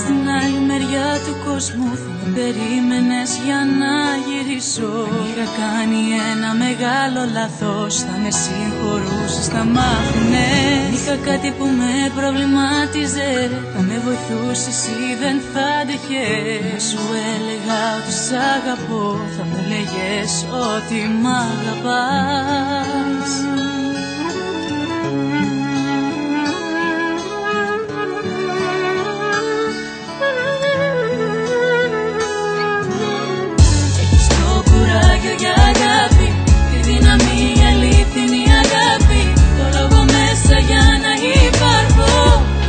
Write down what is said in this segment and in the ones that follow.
στην άλλη μεριά του κόσμου θα με περίμενες για να γυρίσω. Αν είχα κάνει ένα μεγάλο λάθος θα με συγχωρούσες, θα μάθουνε. Είχα κάτι που με προβλημάτιζε, θα με βοηθούσες ή δεν θα αντέχες. Σου έλεγα ότι σ' αγαπώ, θα μου λέγες ότι μ' αγαπάς. Για αγάπη, τη δύναμη, η αλήθινη αγάπη, το λόγο μέσα για να υπάρχω,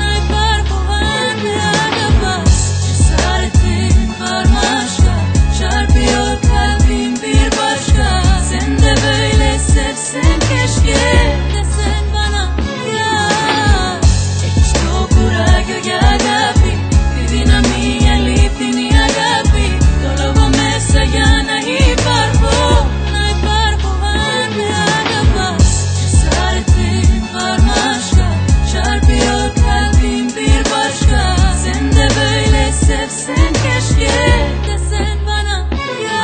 αν με αγαπάς. Cesaretin var başka, çarpıyor kalbim bir başka. Sen de böyle sevsen keşke, desen bana ya. Έχεις το κουράγιο για αγάπη, τη δύναμη, η αλήθινη αγάπη, το λόγο μέσα για να υπάρχω. Sevsen keşke, desen bana ya.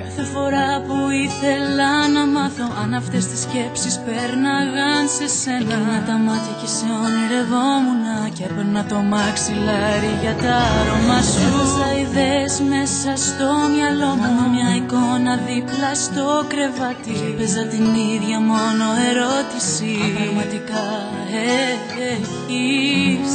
Κάθε φορά που ήθελα να μάθω αν αυτές τις σκέψεις πέρναγαν σε σένα, τα μάτια και σε ονειρευόμουν και έπαιρνα το μαξιλάρι για τα αρώμα σου. Έδωσα ιδέες μέσα στο μυαλό μου, μια εικόνα δίπλα στο κρεβάτι και παίζα την ίδια μόνο ερώτηση, αν πραγματικά έχεις